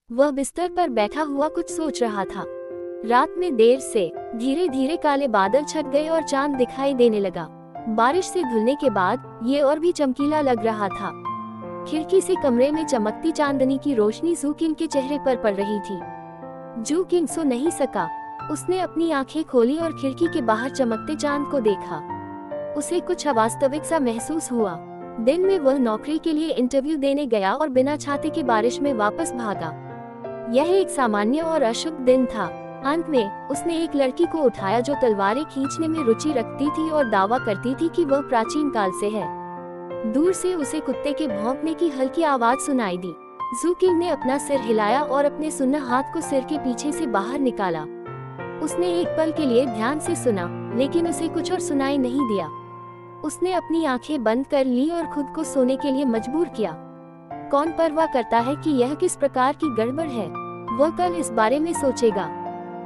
वह बिस्तर पर बैठा हुआ कुछ सोच रहा था। रात में देर से धीरे धीरे काले बादल छट गए और चांद दिखाई देने लगा। बारिश से धुलने के बाद ये और भी चमकीला लग रहा था। खिड़की से कमरे में चमकती चांदनी की रोशनी जू किंग के चेहरे पर पड़ रही थी। जू किंग सो नहीं सका। उसने अपनी आंखें खोली और खिड़की के बाहर चमकते चांद को देखा। उसे कुछ अवास्तविक सा महसूस हुआ। दिन में वह नौकरी के लिए इंटरव्यू देने गया और बिना छाते के बारिश में वापस भागा। यह एक सामान्य और अशुभ दिन था। अंत में उसने एक लड़की को उठाया जो तलवारें खींचने में रुचि रखती थी और दावा करती थी कि वह प्राचीन काल से है। दूर से उसे कुत्ते के भौंकने की हल्की आवाज सुनाई दी। जू किंग ने अपना सिर हिलाया और अपने सुन्ना हाथ को सिर के पीछे से बाहर निकाला। उसने एक पल के लिए ध्यान से सुना, लेकिन उसे कुछ और सुनाई नहीं दिया। उसने अपनी आंखें बंद कर ली और खुद को सोने के लिए मजबूर किया। कौन परवाह करता है कि यह किस प्रकार की गड़बड़ है? वह कल इस बारे में सोचेगा।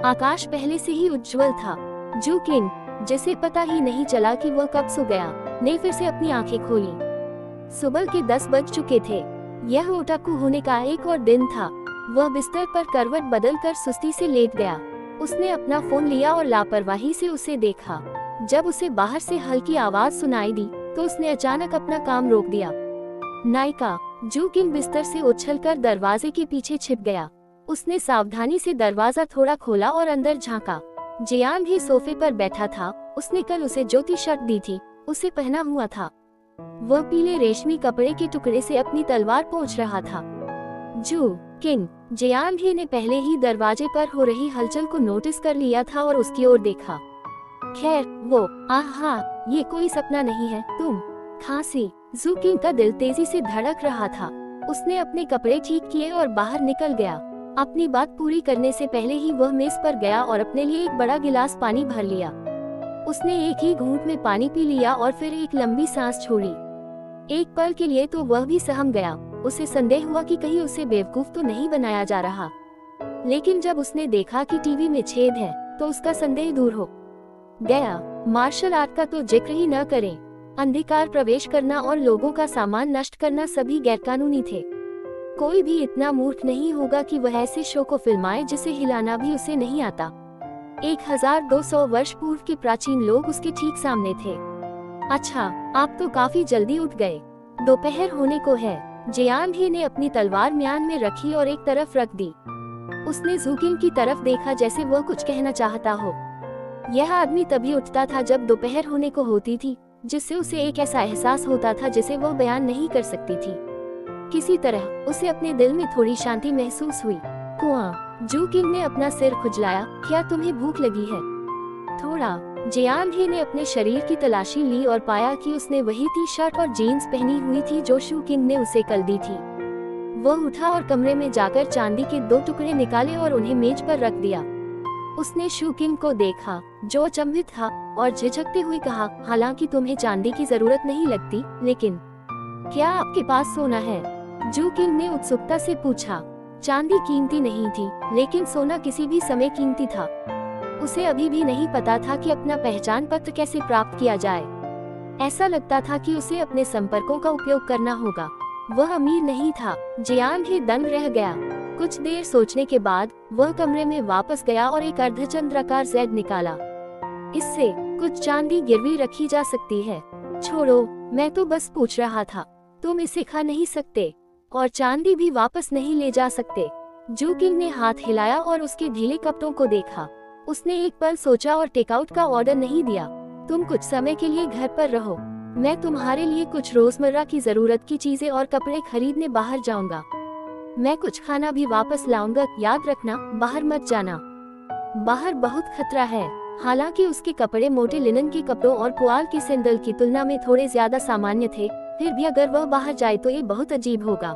आकाश पहले से ही उज्जवल था। जू किंग, जिसे पता ही नहीं चला कि वह कब सो गया, ने फिर से अपनी आंखें खोली। सुबह के 10 बज चुके थे। यह ओटाकू होने का एक और दिन था। वह बिस्तर पर करवट बदलकर सुस्ती से लेट गया। उसने अपना फोन लिया और लापरवाही से उसे देखा। जब उसे बाहर से हल्की आवाज सुनाई दी तो उसने अचानक अपना काम रोक दिया। नायिका। जू किंग बिस्तर से उछलकर दरवाजे के पीछे छिप गया। उसने सावधानी से दरवाजा थोड़ा खोला और अंदर झांका। जियान भी सोफे पर बैठा था। उसने कल उसे जो टी शर्ट दी थी उसे पहना हुआ था। वह पीले रेशमी कपड़े के टुकड़े से अपनी तलवार पोंछ रहा था। जू किंग। जियान भी ने पहले ही दरवाजे पर हो रही हलचल को नोटिस कर लिया था और उसकी ओर देखा। खैर वो, आहा, ये कोई सपना नहीं है तुम। खांसी। जू किंग का दिल तेजी से धड़क रहा था। उसने अपने कपड़े ठीक किए और बाहर निकल गया। अपनी बात पूरी करने से पहले ही वह मेज पर गया और अपने लिए एक बड़ा गिलास पानी भर लिया। उसने एक ही घूंट में पानी पी लिया और फिर एक लंबी सांस छोड़ी। एक पल के लिए तो वह भी सहम गया। उसे संदेह हुआ कि कहीं उसे बेवकूफ तो नहीं बनाया जा रहा। लेकिन जब उसने देखा कि टीवी में छेद है तो उसका संदेह दूर हो गया। मार्शल आर्ट का तो जिक्र ही न करें। अंधकार प्रवेश करना और लोगों का सामान नष्ट करना सभी गैरकानूनी थे। कोई भी इतना मूर्ख नहीं होगा कि वह ऐसे शो को फिल्माए जिसे हिलाना भी उसे नहीं आता। 1200 वर्ष पूर्व के प्राचीन लोग उसके ठीक सामने थे। अच्छा, आप तो काफी जल्दी उठ गए। दोपहर होने को है। जियान भी ने अपनी तलवार म्यान में रखी और एक तरफ रख दी। उसने जू किंग की तरफ देखा जैसे वह कुछ कहना चाहता हो। यह आदमी तभी उठता था जब दोपहर होने को होती थी, जिससे उसे एक ऐसा एहसास होता था जिसे वह बयान नहीं कर सकती थी। किसी तरह उसे अपने दिल में थोड़ी शांति महसूस हुई। कुआं। जू किंग ने अपना सिर खुजलाया। क्या तुम्हें भूख लगी है? थोड़ा। जियान ही ने अपने शरीर की तलाशी ली और पाया कि उसने वही टी शर्ट और जीन्स पहनी हुई थी जो शू किंग ने उसे कल दी थी। वह उठा और कमरे में जाकर चांदी के 2 टुकड़े निकाले और उन्हें मेज पर रख दिया। उसने शू किंग को देखा जो अचंभित था और झिझकते हुए कहा, हालांकि तुम्हें चांदी की जरूरत नहीं लगती, लेकिन क्या आपके पास सोना है? जू किंग ने उत्सुकता से पूछा। चांदी कीमती नहीं थी, लेकिन सोना किसी भी समय कीमती था। उसे अभी भी नहीं पता था कि अपना पहचान पत्र कैसे प्राप्त किया जाए। ऐसा लगता था कि उसे अपने संपर्कों का उपयोग करना होगा। वह अमीर नहीं था। जियान ही दंग रह गया। कुछ देर सोचने के बाद वह कमरे में वापस गया और एक अर्धचंद्राकार जेड निकाला। इससे कुछ चांदी गिरवी रखी जा सकती है। छोड़ो, मैं तो बस पूछ रहा था। तुम इसे खा नहीं सकते और चांदी भी वापस नहीं ले जा सकते। जू किंग ने हाथ हिलाया और उसके ढीले कपड़ों को देखा। उसने एक पल सोचा और टेकआउट का ऑर्डर नहीं दिया। तुम कुछ समय के लिए घर पर रहो। मैं तुम्हारे लिए कुछ रोजमर्रा की जरूरत की चीजें और कपड़े खरीदने बाहर जाऊंगा। मैं कुछ खाना भी वापस लाऊंगा। याद रखना, बाहर मत जाना। बाहर बहुत खतरा है। हालांकि उसके कपड़े मोटे लिनन के कपड़ों और पुआल की सैंडल की तुलना में थोड़े ज्यादा सामान्य थे, फिर भी अगर वह बाहर जाए तो ये बहुत अजीब होगा।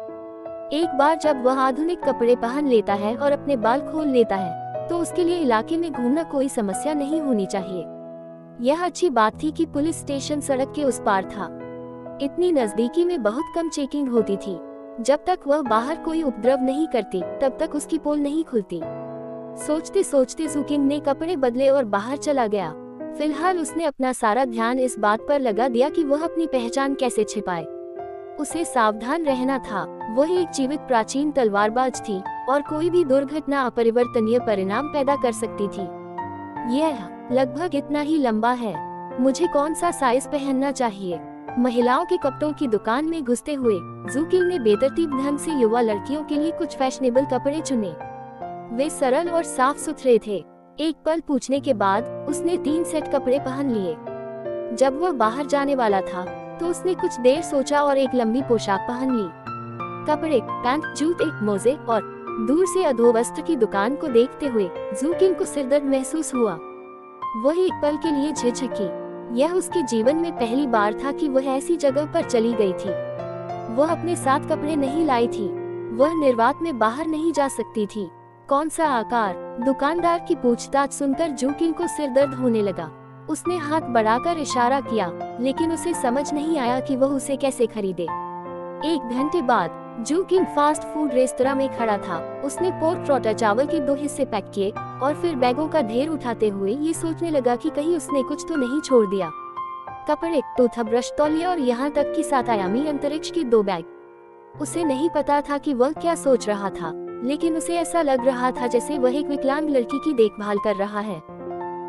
एक बार जब वह आधुनिक कपड़े पहन लेता है और अपने बाल खोल लेता है तो उसके लिए इलाके में घूमना कोई समस्या नहीं होनी चाहिए। यह अच्छी बात थी कि पुलिस स्टेशन सड़क के उस पार था। इतनी नजदीकी में बहुत कम चेकिंग होती थी। जब तक वह बाहर कोई उपद्रव नहीं करती तब तक उसकी पोल नहीं खुलती। सोचते सोचते जू किंग ने कपड़े बदले और बाहर चला गया। फिलहाल उसने अपना सारा ध्यान इस बात पर लगा दिया कि वह अपनी पहचान कैसे छिपाए। उसे सावधान रहना था। वह एक जीवित प्राचीन तलवारबाज थी और कोई भी दुर्घटना अपरिवर्तनीय परिणाम पैदा कर सकती थी। यह लगभग इतना ही लंबा है। मुझे कौन सा साइज पहनना चाहिए? महिलाओं के कपड़ों की दुकान में घुसते हुए जू किंग ने बेतरतीब ढंग से युवा लड़कियों के लिए कुछ फैशनेबल कपड़े चुने। वे सरल और साफ सुथरे थे। एक पल पूछने के बाद उसने 3 सेट कपड़े पहन लिए। जब वह बाहर जाने वाला था तो उसने कुछ देर सोचा और एक लंबी पोशाक पहन ली। कपड़े, पैंट, जूते, मोजे और दूर से अधोवस्त्र की दुकान को देखते हुए जू किंग को सिरदर्द महसूस हुआ। वह एक पल के लिए झिझकी। यह उसके जीवन में पहली बार था कि वह ऐसी जगह पर चली गई थी। वह अपने साथ कपड़े नहीं लाई थी। वह निर्वात में बाहर नहीं जा सकती थी। कौन सा आकार? दुकानदार की पूछताछ सुनकर जू किंग को सिरदर्द होने लगा। उसने हाथ बढ़ाकर इशारा किया, लेकिन उसे समझ नहीं आया कि वह उसे कैसे खरीदे। 1 घंटे बाद जू किंग फास्ट फूड रेस्तरां में खड़ा था। उसने पोर्क ट्रॉटर चावल के 2 हिस्से पैक किए और फिर बैगों का ढेर उठाते हुए ये सोचने लगा कि कहीं उसने कुछ तो नहीं छोड़ दिया। कपड़े, टूथब्रश, तौलिया और यहाँ तक कि 7 आयामी अंतरिक्ष की 2 बैग। उसे नहीं पता था कि वह क्या सोच रहा था, लेकिन उसे ऐसा लग रहा था जैसे वह एक विकलांग लड़की की देखभाल कर रहा है।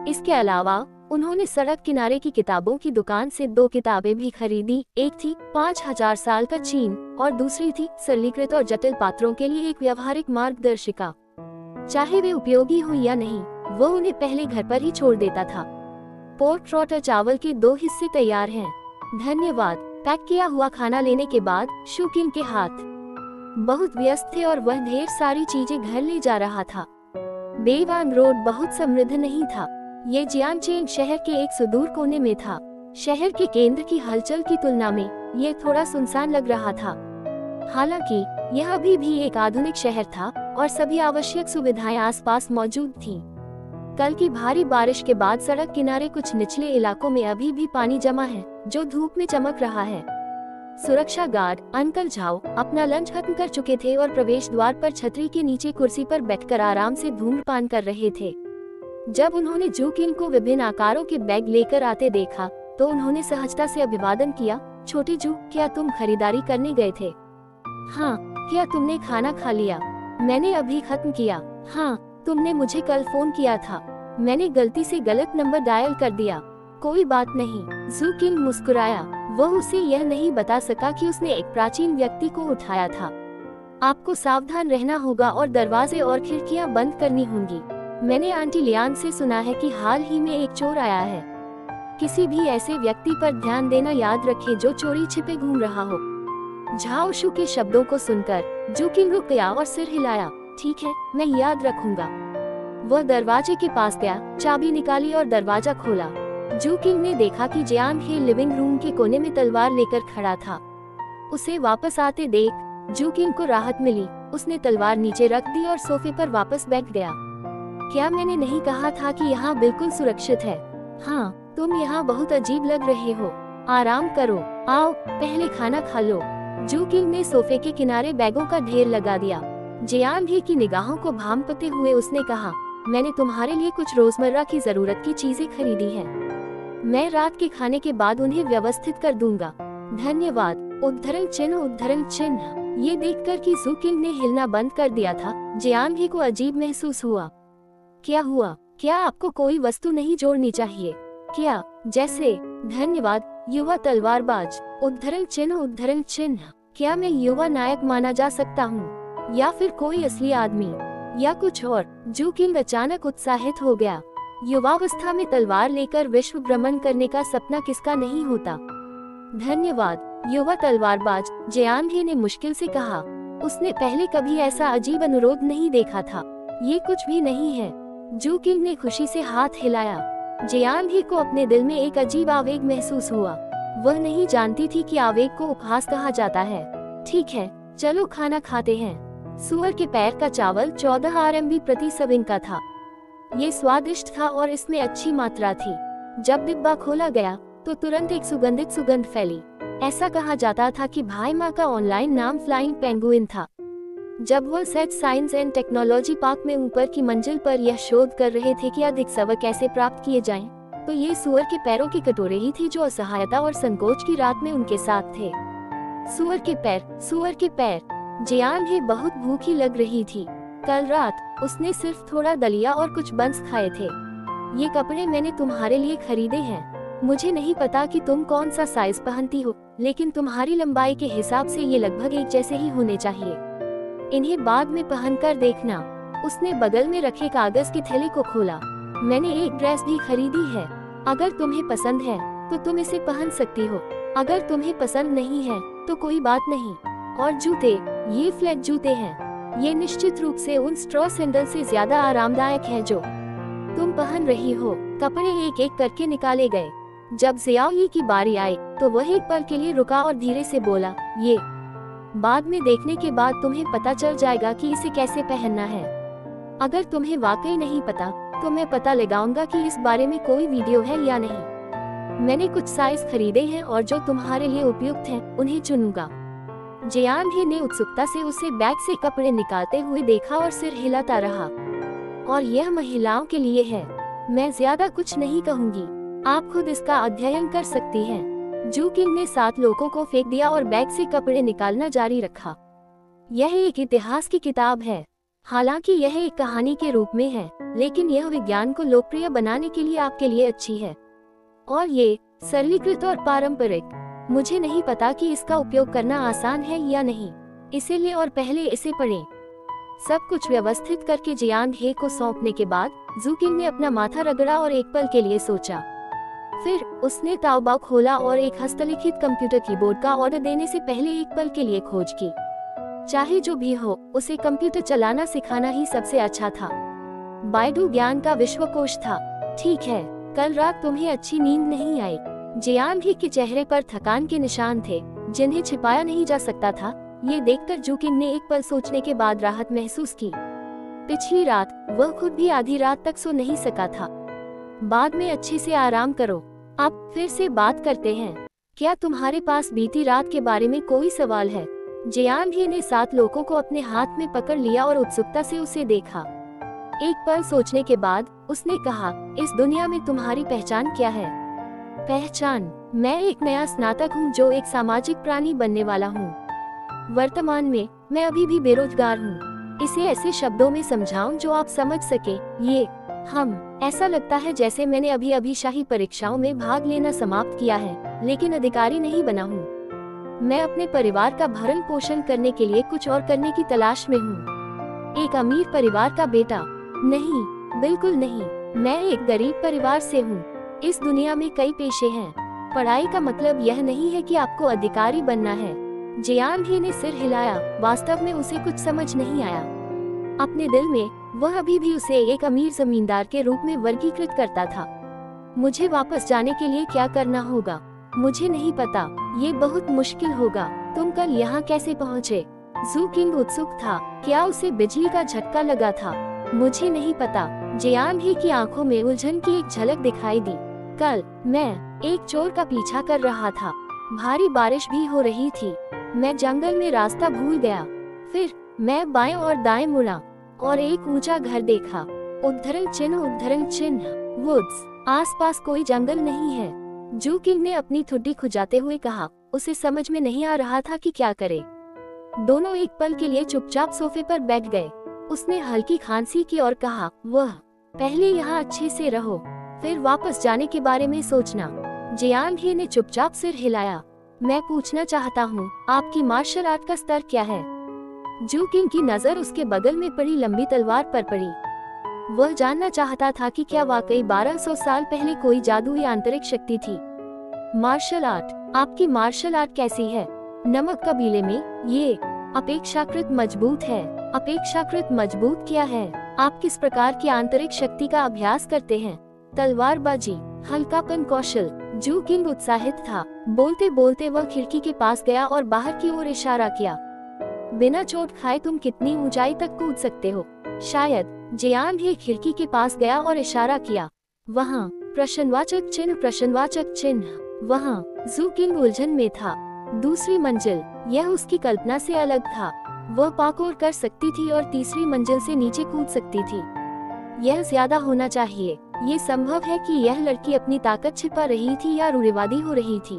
इसके अलावा उन्होंने सड़क किनारे की किताबों की दुकान से 2 किताबें भी खरीदी। एक थी 5000 साल का चीन और दूसरी थी सरलीकृत और जटिल पात्रों के लिए एक व्यवहारिक मार्गदर्शिका। चाहे वे उपयोगी हो या नहीं, वो उन्हें पहले घर पर ही छोड़ देता था। पोर्क ट्रॉटर चावल के 2 हिस्से तैयार हैं। धन्यवाद। पैक किया हुआ खाना लेने के बाद जू किंग के हाथ बहुत व्यस्त थे और वह ढेर सारी चीजें घर ले जा रहा था। बेवान रोड बहुत समृद्ध नहीं था। ये जियांगचेन शहर के एक सुदूर कोने में था। शहर के केंद्र की हलचल की तुलना में ये थोड़ा सुनसान लग रहा था। हालांकि यह अभी भी एक आधुनिक शहर था और सभी आवश्यक सुविधाएं आसपास मौजूद थीं। कल की भारी बारिश के बाद सड़क किनारे कुछ निचले इलाकों में अभी भी पानी जमा है, जो धूप में चमक रहा है। सुरक्षा गार्ड अंकल झाओ अपना लंच खत्म कर चुके थे और प्रवेश द्वार पर छतरी के नीचे कुर्सी पर बैठकर आराम से धूम्रपान कर रहे थे। जब उन्होंने जू किंग को विभिन्न आकारों के बैग लेकर आते देखा तो उन्होंने सहजता से अभिवादन किया। छोटे जू, क्या तुम खरीदारी करने गए थे? हाँ। क्या तुमने खाना खा लिया? मैंने अभी खत्म किया। हाँ। तुमने मुझे कल फोन किया था। मैंने गलती से गलत नंबर डायल कर दिया। कोई बात नहीं। जू किंग मुस्कुराया। वह उसे यह नहीं बता सका कि उसने एक प्राचीन व्यक्ति को उठाया था। आपको सावधान रहना होगा और दरवाजे और खिड़कियां बंद करनी होंगी। मैंने आंटी लियान से सुना है कि हाल ही में एक चोर आया है। किसी भी ऐसे व्यक्ति पर ध्यान देना याद रखें जो चोरी छिपे घूम रहा हो। झाओ शू के शब्दों को सुनकर जू किंग रुक गया और सिर हिलाया। ठीक है, मैं याद रखूंगा। वह दरवाजे के पास गया, चाबी निकाली और दरवाजा खोला। जू किंग ने देखा कि जियांग हे लिविंग रूम के कोने में तलवार लेकर खड़ा था। उसे वापस आते देख जू किंग को राहत मिली। उसने तलवार नीचे रख दी और सोफे पर वापस बैठ गया। क्या मैंने नहीं कहा था कि यहाँ बिल्कुल सुरक्षित है? हाँ, तुम यहाँ बहुत अजीब लग रहे हो। आराम करो। आओ, पहले खाना खा लो। जू किंग ने सोफे के किनारे बैगों का ढेर लगा दिया। जियांग ही की निगाहों को भांपते हुए उसने कहा, मैंने तुम्हारे लिए कुछ रोजमर्रा की जरूरत की चीजें खरीदी हैं। मैं रात के खाने के बाद उन्हें व्यवस्थित कर दूंगा। धन्यवाद। उद्धरण चिन्ह। ये देखकर कि जू किंग ने हिलना बंद कर दिया था, जियांग ही को अजीब महसूस हुआ। क्या हुआ? क्या आपको कोई वस्तु नहीं जोड़नी चाहिए क्या? जैसे? धन्यवाद युवा तलवारबाज। उद्धरण चिन्ह। क्या मैं युवा नायक माना जा सकता हूँ या फिर कोई असली आदमी या कुछ और? जू किंग अचानक उत्साहित हो गया। युवावस्था में तलवार लेकर विश्व भ्रमण करने का सपना किसका नहीं होता। धन्यवाद युवा तलवारबाज, जियांग ही ने मुश्किल से कहा। उसने पहले कभी ऐसा अजीब अनुरोध नहीं देखा था। ये कुछ भी नहीं है। जू किंग ने खुशी से हाथ हिलाया। जियांग ही को अपने दिल में एक अजीब आवेग महसूस हुआ। वह नहीं जानती थी कि आवेग को उपहास कहा जाता है। ठीक है, चलो खाना खाते हैं। सुअर के पैर का चावल 14 RMB प्रति सर्विंग का था। ये स्वादिष्ट था और इसमें अच्छी मात्रा थी। जब डिब्बा खोला गया तो तुरंत एक सुगंधित सुगंध फैली। ऐसा कहा जाता था कि भाई माँ का ऑनलाइन नाम फ्लाइंग पेंगुइन था। जब वह set science and technology park में ऊपर की मंजिल पर यह शोध कर रहे थे कि अधिक सबक कैसे प्राप्त किए जाएं, तो ये सुअर के पैरों के कटोरे ही थे जो असहायता और संकोच की रात में उनके साथ थे। सुअर के पैर, सुअर के पैर। जियान हे बहुत भूखी लग रही थी। कल रात उसने सिर्फ थोड़ा दलिया और कुछ बंस खाए थे। ये कपड़े मैंने तुम्हारे लिए खरीदे हैं। मुझे नहीं पता कि तुम कौन सा साइज पहनती हो, लेकिन तुम्हारी लंबाई के हिसाब से ये लगभग एक जैसे ही होने चाहिए। इन्हें बाद में पहनकर देखना। उसने बगल में रखे कागज के थैले को खोला। मैंने एक ड्रेस भी खरीदी है। अगर तुम्हें पसंद है तो तुम इसे पहन सकती हो। अगर तुम्हें पसंद नहीं है तो कोई बात नहीं। और जूते, ये फ्लैट जूते हैं। ये निश्चित रूप से उन स्ट्रॉ सैंडल से ज्यादा आरामदायक है जो तुम पहन रही हो। कपड़े एक एक करके निकाले गए। जब जियाओ यी की बारी आई तो वह एक पल के लिए रुका और धीरे से बोला, ये बाद में देखने के बाद तुम्हें पता चल जाएगा कि इसे कैसे पहनना है। अगर तुम्हें वाकई नहीं पता तो मैं पता लगाऊंगा कि इस बारे में कोई वीडियो है या नहीं। मैंने कुछ साइज खरीदे हैं और जो तुम्हारे लिए उपयुक्त हैं उन्हें चुनूंगा। जियान हे ने उत्सुकता से उसे बैग से कपड़े निकालते हुए देखा और सिर हिलाता रहा। और यह महिलाओं के लिए है। मैं ज्यादा कुछ नहीं कहूंगी, आप खुद इसका अध्ययन कर सकती हैं। जू किंग ने 7 लोगों को फेंक दिया और बैग से कपड़े निकालना जारी रखा। यह एक इतिहास की किताब है। हालांकि यह एक कहानी के रूप में है, लेकिन यह विज्ञान को लोकप्रिय बनाने के लिए आपके लिए अच्छी है। और ये सरलीकृत और पारंपरिक। मुझे नहीं पता कि इसका उपयोग करना आसान है या नहीं, इसीलिए और पहले इसे पढ़ें। सब कुछ व्यवस्थित करके जियांग हे को सौंपने के बाद जू किंग ने अपना माथा रगड़ा और एक पल के लिए सोचा। फिर उसने ताओबाओ खोला और एक हस्तलिखित कंप्यूटर कीबोर्ड का ऑर्डर देने से पहले एक पल के लिए खोज की। चाहे जो भी हो, उसे कंप्यूटर चलाना सिखाना ही सबसे अच्छा था। बायडू ज्ञान का विश्वकोश था। ठीक है, कल रात तुम्हें अच्छी नींद नहीं आई। जियांग हे के चेहरे पर थकान के निशान थे, जिन्हें छिपाया नहीं जा सकता था। ये देखकर जू किंग ने एक पल सोचने के बाद राहत महसूस की। पिछली रात वह खुद भी आधी रात तक सो नहीं सका था। बाद में अच्छे से आराम करो। अब फिर से बात करते हैं। क्या तुम्हारे पास बीती रात के बारे में कोई सवाल है? जियांग हे ने 7 लोगों को अपने हाथ में पकड़ लिया और उत्सुकता से उसे देखा। एक पल सोचने के बाद उसने कहा, इस दुनिया में तुम्हारी पहचान क्या है? पहचान? मैं एक नया स्नातक हूँ जो एक सामाजिक प्राणी बनने वाला हूँ। वर्तमान में मैं अभी भी बेरोजगार हूँ। इसे ऐसे शब्दों में समझाऊं जो आप समझ सके। ये ऐसा लगता है जैसे मैंने अभी अभी शाही परीक्षाओं में भाग लेना समाप्त किया है, लेकिन अधिकारी नहीं बना हूँ। मैं अपने परिवार का भरण पोषण करने के लिए कुछ और करने की तलाश में हूँ। एक अमीर परिवार का बेटा नहीं, बिल्कुल नहीं। मैं एक गरीब परिवार से हूँ। इस दुनिया में कई पेशे हैं। पढ़ाई का मतलब यह नहीं है कि आपको अधिकारी बनना है। जियांग हे ने सिर हिलाया। वास्तव में उसे कुछ समझ नहीं आया। अपने दिल में वह अभी भी उसे एक अमीर जमींदार के रूप में वर्गीकृत करता था। मुझे वापस जाने के लिए क्या करना होगा? मुझे नहीं पता। ये बहुत मुश्किल होगा। तुम कल यहाँ कैसे पहुँचे? जू किंग उत्सुक था। क्या उसे बिजली का झटका लगा था? मुझे नहीं पता। जियांग हे की आंखों में उलझन की एक झलक दिखाई दी। कल मैं एक चोर का पीछा कर रहा था। भारी बारिश भी हो रही थी। मैं जंगल में रास्ता भूल गया। फिर मैं बाएं और दाएं मुड़ा और एक ऊंचा घर देखा। उद्धरण चिन्ह वुड्स। आसपास कोई जंगल नहीं है। जू किंग ने अपनी ठुड्डी खुजाते हुए कहा। उसे समझ में नहीं आ रहा था कि क्या करे। दोनों एक पल के लिए चुपचाप सोफे पर बैठ गए। उसने हल्की खांसी की और कहा, वह पहले यहाँ अच्छे से रहो, फिर वापस जाने के बारे में सोचना। जियांग हे ने चुपचाप सिर हिलाया। मैं पूछना चाहता हूँ, आपकी मार्शल आर्ट का स्तर क्या है? जू किंग की नजर उसके बगल में पड़ी लंबी तलवार पर पड़ी। वह जानना चाहता था कि क्या वाकई 1200 साल पहले कोई जादुई आंतरिक शक्ति थी। Martial art? आपकी मार्शल आर्ट कैसी है? नमक कबीले में ये अपेक्षाकृत मजबूत है। अपेक्षाकृत मजबूत क्या है? आप किस प्रकार की आंतरिक शक्ति का अभ्यास करते हैं? तलवारबाजी, हल्कापन, कौशल। जू किंग उत्साहित था। बोलते बोलते वह खिड़की के पास गया और बाहर की ओर इशारा किया। बिना चोट खाए तुम कितनी ऊंचाई तक कूद सकते हो? शायद। जियांग हे खिड़की के पास गया और इशारा किया। वहाँ प्रश्नवाचक चिन्ह। वहाँ जू किंग उलझन में था। दूसरी मंजिल। यह उसकी कल्पना से अलग था। वह पार्कोर कर सकती थी और तीसरी मंजिल से नीचे कूद सकती थी। यह ज्यादा होना चाहिए। ये संभव है कि यह लड़की अपनी ताकत छिपा रही थी या रूढ़िवादी हो रही थी।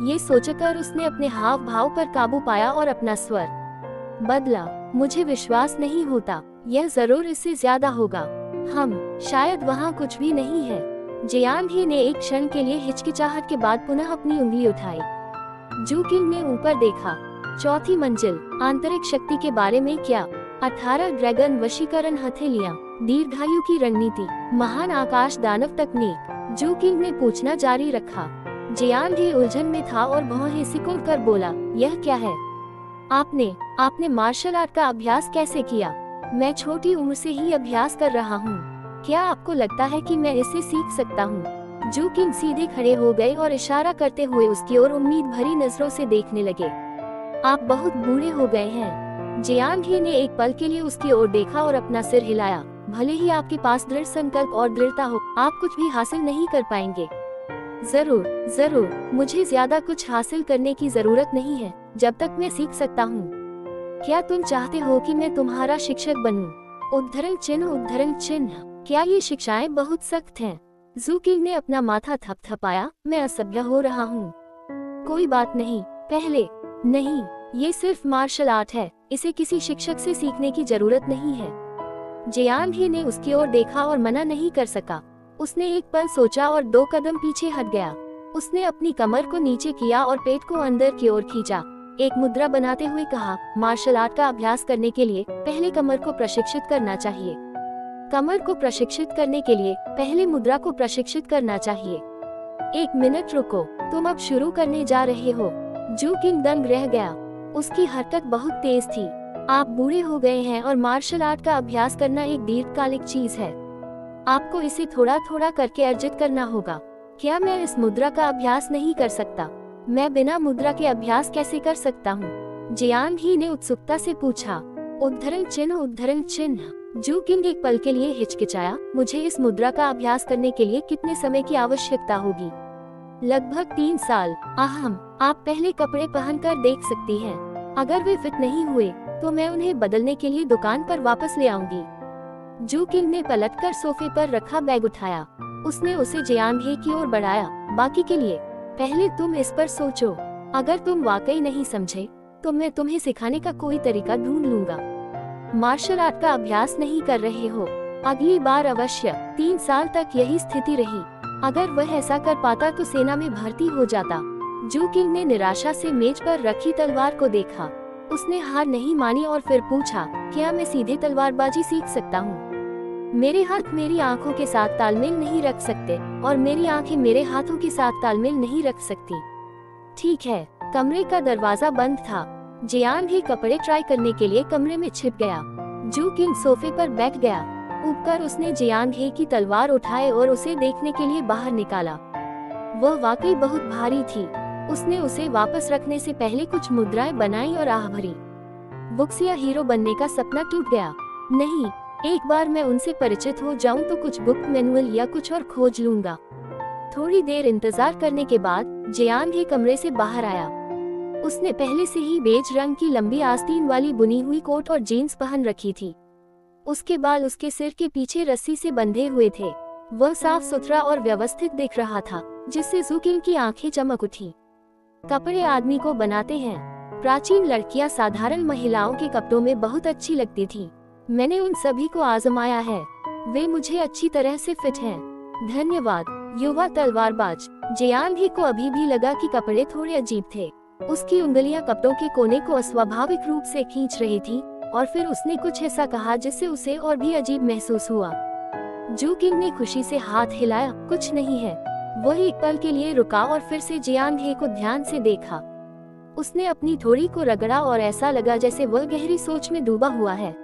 ये सोचकर उसने अपने हाव भाव पर काबू पाया और अपना स्वर बदला। मुझे विश्वास नहीं होता, यह जरूर इससे ज्यादा होगा। शायद वहाँ कुछ भी नहीं है। जियांग ही ने एक क्षण के लिए हिचकिचाहट के बाद पुनः अपनी उंगली उठाई। जू किंग ने ऊपर देखा। चौथी मंजिल, आंतरिक शक्ति के बारे में क्या? 18 ड्रैगन वशीकरण हथेलियां, दीर्घायु की रणनीति, महान आकाश दानव तकनीक। जू किंग ने पूछना जारी रखा। जियांग ही उलझन में था और भौहें सिकोड़ कर बोला, यह क्या है? आपने मार्शल आर्ट का अभ्यास कैसे किया? मैं छोटी उम्र से ही अभ्यास कर रहा हूँ। क्या आपको लगता है कि मैं इसे सीख सकता हूँ? जू किंग सीधे खड़े हो गए और इशारा करते हुए उसकी ओर उम्मीद भरी नजरों से देखने लगे। आप बहुत बूढ़े हो गए हैं। जियांग ही ने एक पल के लिए उसकी ओर देखा और अपना सिर हिलाया। भले ही आपके पास दृढ़ संकल्प और दृढ़ता हो, आप कुछ भी हासिल नहीं कर पाएंगे। जरूर, मुझे ज्यादा कुछ हासिल करने की जरूरत नहीं है जब तक मैं सीख सकता हूँ। क्या तुम चाहते हो कि मैं तुम्हारा शिक्षक बनूं? उद्धरण चिन्ह। क्या ये शिक्षाएं बहुत सख्त हैं? जू किंग ने अपना माथा थपथपाया। मैं असभ्य हो रहा हूँ। कोई बात नहीं, पहले नहीं, ये सिर्फ मार्शल आर्ट है, इसे किसी शिक्षक से सीखने की जरूरत नहीं है। जियांग ही ने उसकी ओर देखा और मना नहीं कर सका। उसने एक पल सोचा और 2 कदम पीछे हट गया। उसने अपनी कमर को नीचे किया और पेट को अंदर की ओर खींचा। एक मुद्रा बनाते हुए कहा, मार्शल आर्ट का अभ्यास करने के लिए पहले कमर को प्रशिक्षित करना चाहिए। कमर को प्रशिक्षित करने के लिए पहले मुद्रा को प्रशिक्षित करना चाहिए। 1 मिनट रुको, तुम अब शुरू करने जा रहे हो। जू किंग दंग रह गया। उसकी हरकत बहुत तेज थी। आप बूढ़े हो गए हैं और मार्शल आर्ट का अभ्यास करना एक दीर्घकालिक चीज है। आपको इसे थोड़ा थोड़ा करके अर्जित करना होगा। क्या मैं इस मुद्रा का अभ्यास नहीं कर सकता? मैं बिना मुद्रा के अभ्यास कैसे कर सकता हूँ? जियांग ही ने उत्सुकता से पूछा। उद्धरण चिन्ह। जू किंग एक पल के लिए हिचकिचाया। मुझे इस मुद्रा का अभ्यास करने के लिए कितने समय की आवश्यकता होगी? लगभग 3 साल। आप पहले कपड़े पहनकर देख सकती हैं। अगर वे फिट नहीं हुए तो मैं उन्हें बदलने के लिए दुकान पर वापस ले आऊंगी। जू किंग ने पलटकर सोफे पर रखा बैग उठाया। उसने उसे जियांग ही की ओर बढ़ाया। बाकी के लिए पहले तुम इस पर सोचो। अगर तुम वाकई नहीं समझे तो मैं तुम्हें सिखाने का कोई तरीका ढूंढ लूंगा। मार्शल आर्ट का अभ्यास नहीं कर रहे हो? अगली बार अवश्य। 3 साल तक यही स्थिति रही। अगर वह ऐसा कर पाता तो सेना में भर्ती हो जाता। जू किंग ने निराशा से मेज पर रखी तलवार को देखा। उसने हार नहीं मानी और फिर पूछा, क्या मैं सीधे तलवारबाजी सीख सकता हूँ? मेरे हाथ मेरी आंखों के साथ तालमेल नहीं रख सकते और मेरी आंखें मेरे हाथों के साथ तालमेल नहीं रख सकती। ठीक है। कमरे का दरवाजा बंद था। जियांग ही कपड़े ट्राई करने के लिए कमरे में छिप गया। जू किंग सोफे पर बैठ गया। ऊपर उसने जियांग ही की तलवार उठाए और उसे देखने के लिए बाहर निकाला। वह वाकई बहुत भारी थी। उसने उसे वापस रखने से पहले कुछ मुद्राएं बनाई और आह भरी। बुक्सिया हीरो बनने का सपना टूट गया। नहीं, एक बार मैं उनसे परिचित हो जाऊं तो कुछ बुक मैनुअल या कुछ और खोज लूंगा। थोड़ी देर इंतजार करने के बाद जियांग ही कमरे से बाहर आया। उसने पहले से ही बेज रंग की लंबी आस्तीन वाली बुनी हुई कोट और जीन्स पहन रखी थी। उसके बाल उसके सिर के पीछे रस्सी से बंधे हुए थे। वह साफ सुथरा और व्यवस्थित दिख रहा था, जिससे जू किंग की आंखें चमक उठी। कपड़े आदमी को बनाते हैं। प्राचीन लड़कियां साधारण महिलाओं के कपड़ों में बहुत अच्छी लगती थीं। मैंने उन सभी को आजमाया है। वे मुझे अच्छी तरह से फिट हैं। धन्यवाद, युवा तलवारबाज। जियांग ही को अभी भी लगा कि कपड़े थोड़े अजीब थे। उसकी उंगलियां कपड़ों के कोने को अस्वाभाविक रूप से खींच रही थी और फिर उसने कुछ ऐसा कहा जिससे उसे और भी अजीब महसूस हुआ। जू किंग ने खुशी से हाथ हिलाया। कुछ नहीं है। वह एक पल के लिए रुका और फिर से जियांग ही को ध्यान से देखा। उसने अपनी थोड़ी को रगड़ा और ऐसा लगा जैसे वह गहरी सोच में डूबा हुआ है।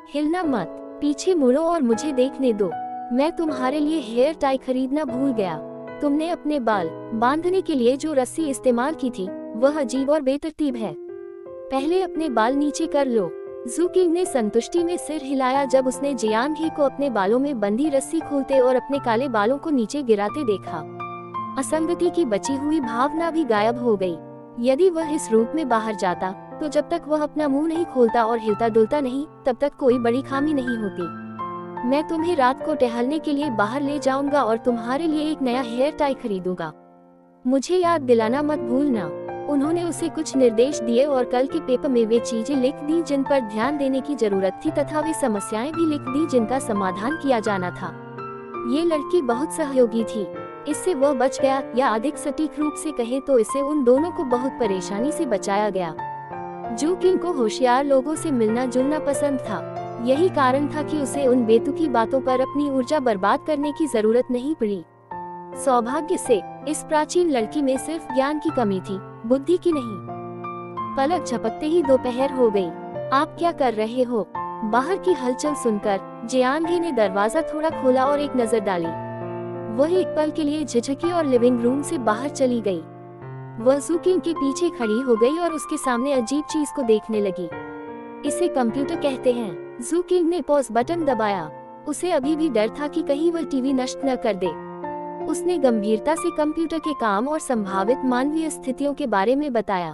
हिलना मत, पीछे मुड़ो और मुझे देखने दो। मैं तुम्हारे लिए हेयर टाई खरीदना भूल गया। तुमने अपने बाल बांधने के लिए जो रस्सी इस्तेमाल की थी वह अजीब और बेतरतीब है। पहले अपने बाल नीचे कर लो। जू किंग ने संतुष्टि में सिर हिलाया जब उसने जियांग ही को अपने बालों में बंधी रस्सी खोलते और अपने काले बालों को नीचे गिराते देखा। असंगति की बची हुई भावना भी गायब हो गई। यदि वह इस रूप में बाहर जाता तो जब तक वह अपना मुंह नहीं खोलता और हिलता डुलता नहीं, तब तक कोई बड़ी खामी नहीं होती। मैं तुम्हें रात को टहलने के लिए बाहर ले जाऊंगा और तुम्हारे लिए एक नया हेयर टाई खरीदूंगा। मुझे याद दिलाना मत भूलना। उन्होंने उसे कुछ निर्देश दिए और कल के पेपर में वे चीजें लिख दी जिन पर ध्यान देने की जरूरत थी तथा वे समस्याएं भी लिख दी जिनका समाधान किया जाना था। ये लड़की बहुत सहयोगी थी। इससे वह बच गया, या अधिक सटीक रूप से कहें तो इससे उन दोनों को बहुत परेशानी से बचाया गया। जू किंग को होशियार लोगों से मिलना जुलना पसंद था। यही कारण था कि उसे उन बेतुकी बातों पर अपनी ऊर्जा बर्बाद करने की जरूरत नहीं पड़ी। सौभाग्य से इस प्राचीन लड़की में सिर्फ ज्ञान की कमी थी, बुद्धि की नहीं। पलक झपकते ही दोपहर हो गई। आप क्या कर रहे हो? बाहर की हलचल सुनकर जियांगी ने दरवाजा थोड़ा खोला और एक नजर डाली। वह एक पल के लिए झिझकी और लिविंग रूम से बाहर चली गई। वह जू किंग के पीछे खड़ी हो गई और उसके सामने अजीब चीज को देखने लगी। इसे कंप्यूटर कहते हैं। जू किंग ने पॉज बटन दबाया। उसे अभी भी डर था कि कहीं वह टीवी नष्ट न कर दे। उसने गंभीरता से कंप्यूटर के काम और संभावित मानवीय स्थितियों के बारे में बताया।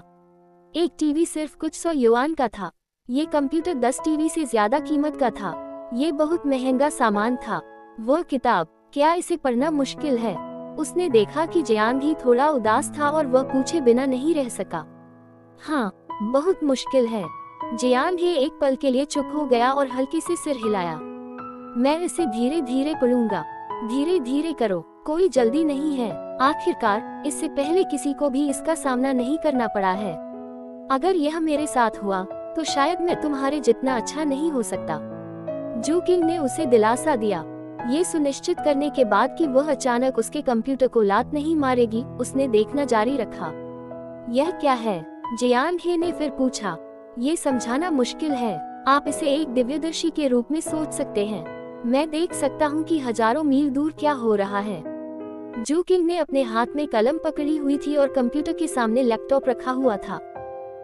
एक टीवी सिर्फ कुछ 100 युआन का था। ये कंप्यूटर 10 टीवी से ज्यादा कीमत का था। ये बहुत महंगा सामान था। वह किताब, क्या इसे पढ़ना मुश्किल है? उसने देखा कि जियांगी थोड़ा उदास था और वह पूछे बिना नहीं रह सका। हाँ, बहुत मुश्किल है। जियांगी एक पल के लिए चुप हो गया और हल्के से सिर हिलाया। मैं इसे धीरे धीरे पढ़ूंगा। धीरे धीरे करो, कोई जल्दी नहीं है। आखिरकार इससे पहले किसी को भी इसका सामना नहीं करना पड़ा है। अगर यह मेरे साथ हुआ तो शायद मैं तुम्हारे जितना अच्छा नहीं हो सकता। जू किंग ने उसे दिलासा दिया। ये सुनिश्चित करने के बाद कि वह अचानक उसके कंप्यूटर को लात नहीं मारेगी, उसने देखना जारी रखा। यह क्या है? जियांगी ने फिर पूछा। ये समझाना मुश्किल है। आप इसे एक दिव्यदर्शी के रूप में सोच सकते हैं। मैं देख सकता हूँ कि हजारों मील दूर क्या हो रहा है। जू किंग ने अपने हाथ में कलम पकड़ी हुई थी और कंप्यूटर के सामने लैपटॉप रखा हुआ था।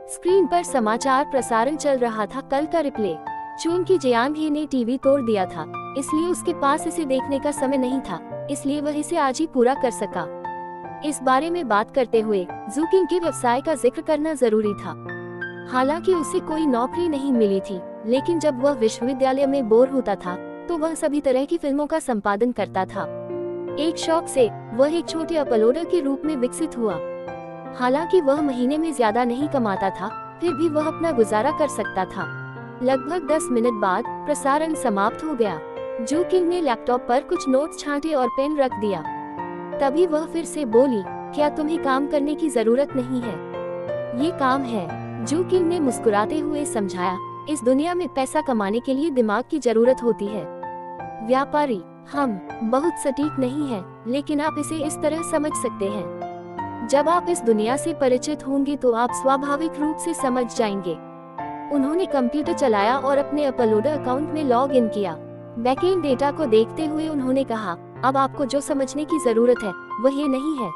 स्क्रीन पर समाचार प्रसारण चल रहा था, कल का रिप्ले। चूंकि जियांगी ने टीवी तोड़ दिया था, इसलिए उसके पास इसे देखने का समय नहीं था, इसलिए वह इसे आज ही पूरा कर सका। इस बारे में बात करते हुए जू किंग के व्यवसाय का जिक्र करना जरूरी था। हालांकि उसे कोई नौकरी नहीं मिली थी, लेकिन जब वह विश्वविद्यालय में बोर होता था तो वह सभी तरह की फिल्मों का संपादन करता था। एक शौक से वह एक छोटे अपलोडर के रूप में विकसित हुआ। हालांकि वह महीने में ज्यादा नहीं कमाता था, फिर भी वह अपना गुजारा कर सकता था। लगभग 10 मिनट बाद प्रसारण समाप्त हो गया। जू किंग ने लैपटॉप पर कुछ नोट्स छांटे और पेन रख दिया। तभी वह फिर से बोली, क्या तुम्हें काम करने की जरूरत नहीं है? ये काम है, जू किंग ने मुस्कुराते हुए समझाया। इस दुनिया में पैसा कमाने के लिए दिमाग की जरूरत होती है। व्यापारी, हम बहुत सटीक नहीं है, लेकिन आप इसे इस तरह समझ सकते हैं। जब आप इस दुनिया से परिचित होंगे तो आप स्वाभाविक रूप से समझ जाएंगे। उन्होंने कंप्यूटर चलाया और अपने अपलोडर अकाउंट में लॉग इन किया। बैकएंड डेटा को देखते हुए उन्होंने कहा, अब आपको जो समझने की जरूरत है वह ये नहीं है।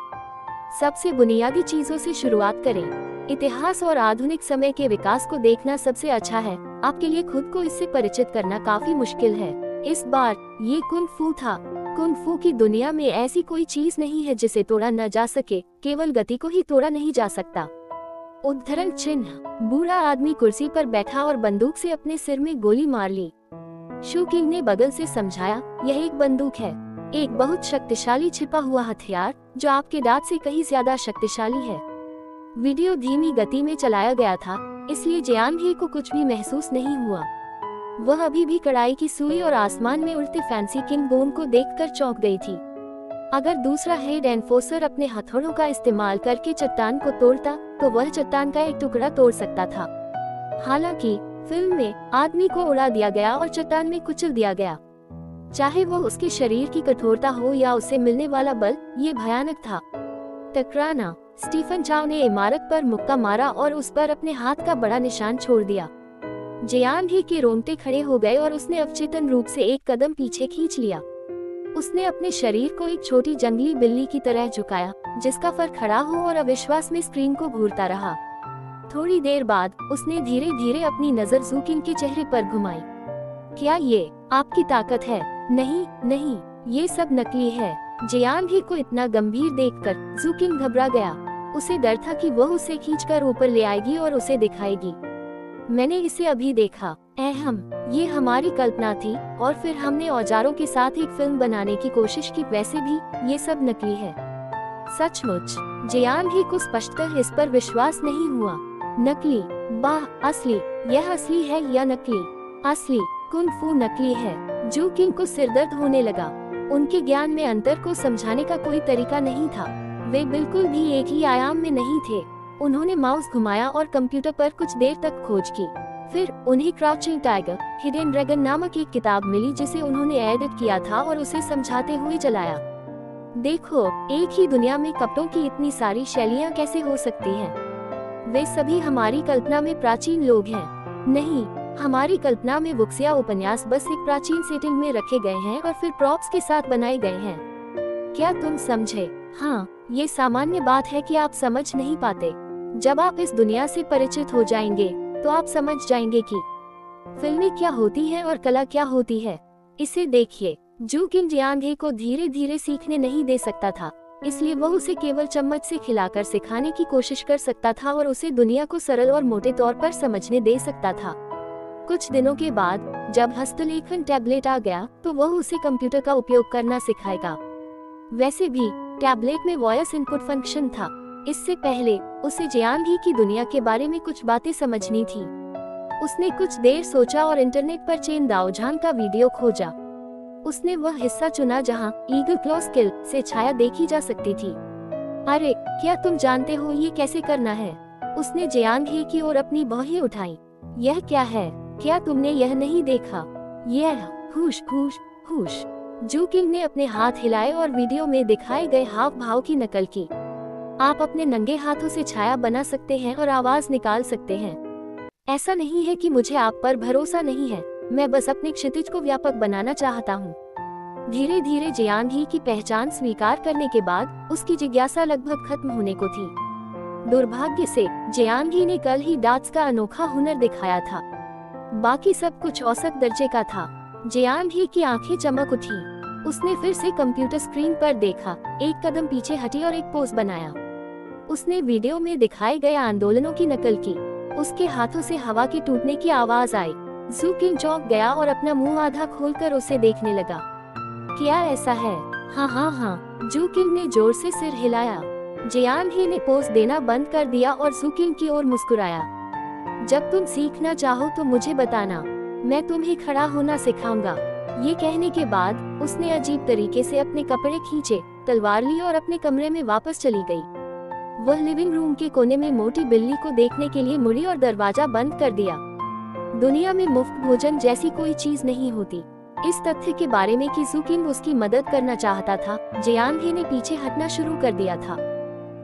सबसे बुनियादी चीजों से शुरुआत करें। इतिहास और आधुनिक समय के विकास को देखना सबसे अच्छा है। आपके लिए खुद को इससे परिचित करना काफी मुश्किल है। इस बार ये कुंग फू था। कुंग फू की दुनिया में ऐसी कोई चीज नहीं है जिसे तोड़ा न जा सके, केवल गति को ही तोड़ा नहीं जा सकता। उद्धरण चिन्ह। बूढ़ा आदमी कुर्सी पर बैठा और बंदूक से अपने सिर में गोली मार ली। शू किंग ने बगल से समझाया, यह एक बंदूक है, एक बहुत शक्तिशाली छिपा हुआ हथियार जो आपके दांत से कहीं ज्यादा शक्तिशाली है। वीडियो धीमी गति में चलाया गया था, इसलिए जियांगी को कुछ भी महसूस नहीं हुआ। वह अभी भी कड़ाई की सुई और आसमान में उड़ते फैंसी किंग बोन को देखकर चौंक गई थी। अगर दूसरा हेड एनफोर्सर अपने हथौड़ों का इस्तेमाल करके चट्टान को तोड़ता तो वह चट्टान का एक टुकड़ा तोड़ सकता था। हालांकि फिल्म में आदमी को उड़ा दिया गया और चट्टान में कुचल दिया गया। चाहे वो उसके शरीर की कठोरता हो या उसे मिलने वाला बल, ये भयानक था। टकराना। स्टीफन चाव ने इमारत पर मुक्का मारा और उस पर अपने हाथ का बड़ा निशान छोड़ दिया। जियांगी के रोंगटे खड़े हो गए और उसने अवचेतन रूप से एक कदम पीछे खींच लिया। उसने अपने शरीर को एक छोटी जंगली बिल्ली की तरह झुकाया, जिसका फर खड़ा हो और अविश्वास में स्क्रीन को घूरता रहा। थोड़ी देर बाद उसने धीरे धीरे अपनी नजर जू किंग के चेहरे पर घुमाई। क्या ये आपकी ताकत है? नहीं नहीं, ये सब नकली है। जियांगी को इतना गंभीर देखकर जू किंग घबरा गया। उसे डर था कि वह उसे खींचकर ऊपर ले आएगी और उसे दिखाएगी। मैंने इसे अभी देखा। ये हमारी कल्पना थी और फिर हमने औजारों के साथ एक फिल्म बनाने की कोशिश की। वैसे भी ये सब नकली है। सचमुच जियांग ही को स्पष्टतः इस पर विश्वास नहीं हुआ। नकली, वाह, असली, यह असली है या नकली? असली कुंग फू नकली है। जू किंग को सिरदर्द होने लगा। उनके ज्ञान में अंतर को समझाने का कोई तरीका नहीं था। वे बिल्कुल भी एक ही आयाम में नहीं थे। उन्होंने माउस घुमाया और कंप्यूटर पर कुछ देर तक खोज की। फिर उन्हें क्राउचिंग टाइगर, हिडन ड्रैगन नामक एक किताब मिली जिसे उन्होंने एडिट किया था और उसे समझाते हुए चलाया। देखो, एक ही दुनिया में कपड़ों की इतनी सारी शैलियाँ कैसे हो सकती हैं? वे सभी हमारी कल्पना में प्राचीन लोग हैं। नहीं, हमारी कल्पना में वुक्सिया उपन्यास बस एक प्राचीन सेटिंग में रखे गए हैं और फिर प्रॉप्स के साथ बनाए गए हैं। क्या तुम समझे? हाँ, ये सामान्य बात है कि आप समझ नहीं पाते। जब आप इस दुनिया से परिचित हो जाएंगे तो आप समझ जाएंगे कि फिल्में क्या होती हैं और कला क्या होती है। इसे देखिए, जू किंग जियांग हे को धीरे धीरे सीखने नहीं दे सकता था, इसलिए वह उसे केवल चम्मच से खिलाकर सिखाने की कोशिश कर सकता था और उसे दुनिया को सरल और मोटे तौर पर समझने दे सकता था। कुछ दिनों के बाद जब हस्तलेखन टैबलेट आ गया तो वह उसे कंप्यूटर का उपयोग करना सिखाएगा। वैसे भी टैबलेट में वॉइस इनपुट फंक्शन था। इससे पहले उसे जियांग ही की दुनिया के बारे में कुछ बातें समझनी थी। उसने कुछ देर सोचा और इंटरनेट पर चेन दाओझान का वीडियो खोजा। उसने वह हिस्सा चुना जहां ईगल क्लॉ स्किल से छाया देखी जा सकती थी। अरे, क्या तुम जानते हो ये कैसे करना है? उसने जियांग ही की ओर अपनी बाहें उठाई। यह क्या है? क्या तुमने यह नहीं देखा? यह हुश हुश हुश। जू किंग ने अपने हाथ हिलाए और वीडियो में दिखाए गए हाव भाव की नकल की। आप अपने नंगे हाथों से छाया बना सकते हैं और आवाज निकाल सकते हैं। ऐसा नहीं है कि मुझे आप पर भरोसा नहीं है, मैं बस अपने क्षितिज को व्यापक बनाना चाहता हूँ। धीरे धीरे जियांग ही की पहचान स्वीकार करने के बाद उसकी जिज्ञासा लगभग खत्म होने को थी। दुर्भाग्य से जियांग ही ने कल ही डांस का अनोखा हुनर दिखाया था। बाकी सब कुछ औसत दर्जे का था। जियांग ही की आंखें चमक उठी। उसने फिर से कंप्यूटर स्क्रीन पर देखा, एक कदम पीछे हटी और एक पोज बनाया। उसने वीडियो में दिखाए गए आंदोलनों की नकल की। उसके हाथों से हवा के टूटने की आवाज आई। जू किंग चौंक गया और अपना मुंह आधा खोलकर उसे देखने लगा। क्या ऐसा है? हाँ हाँ हाँ, जू किंग ने जोर से सिर हिलाया। जियांग ही ने पोज देना बंद कर दिया और जू किंग की ओर मुस्कुराया। जब तुम सीखना चाहो तो मुझे बताना, मैं तुम्हें खड़ा होना सिखाऊंगा। ये कहने के बाद उसने अजीब तरीके से अपने कपड़े खींचे, तलवार ली और अपने कमरे में वापस चली गई। वह लिविंग रूम के कोने में मोटी बिल्ली को देखने के लिए मुड़ी और दरवाजा बंद कर दिया। दुनिया में मुफ्त भोजन जैसी कोई चीज नहीं होती। इस तथ्य के बारे में कि जू किंग उसकी मदद करना चाहता था, जियांग ही ने पीछे हटना शुरू कर दिया था।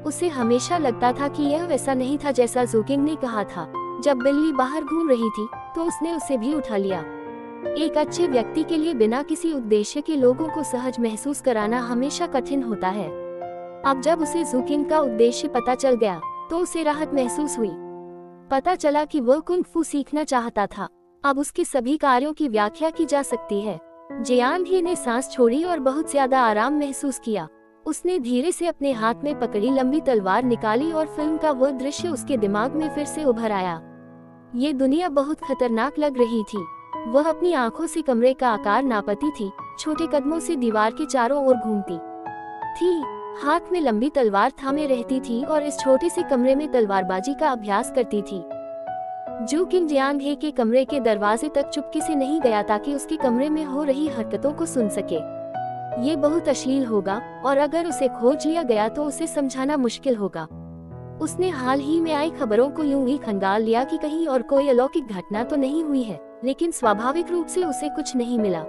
उसे हमेशा लगता था कि यह वैसा नहीं था जैसा जू किंग ने कहा था। जब बिल्ली बाहर घूम रही थी तो उसने उसे भी उठा लिया। एक अच्छे व्यक्ति के लिए बिना किसी उद्देश्य के लोगों को सहज महसूस कराना हमेशा कठिन होता है। अब जब उसे जू किंग का उद्देश्य पता चल गया तो उसे राहत महसूस हुई। पता चला कि वह कुंग फू सीखना चाहता था। अब उसके सभी कार्यों की व्याख्या की जा सकती है। जियांग ही ने सांस छोड़ी और बहुत ज्यादा आराम महसूस किया। उसने धीरे से अपने हाथ में पकड़ी लंबी तलवार निकाली और फिल्म का वह दृश्य उसके दिमाग में फिर से उभर आया। ये दुनिया बहुत खतरनाक लग रही थी। वह अपनी आंखों से कमरे का आकार नापती थी, छोटे कदमों से दीवार के चारों ओर घूमती थी, हाथ में लंबी तलवार थामे रहती थी और इस छोटे से कमरे में तलवारबाजी का अभ्यास करती थी। जू किंग जियांग हे के कमरे के दरवाजे तक चुपके से नहीं गया ताकि उसके कमरे में हो रही हरकतों को सुन सके। ये बहुत अश्लील होगा और अगर उसे खोज लिया गया तो उसे समझाना मुश्किल होगा। उसने हाल ही में आई खबरों को यूं ही खंगाल लिया कि कहीं और कोई अलौकिक घटना तो नहीं हुई है, लेकिन स्वाभाविक रूप से उसे कुछ नहीं मिला।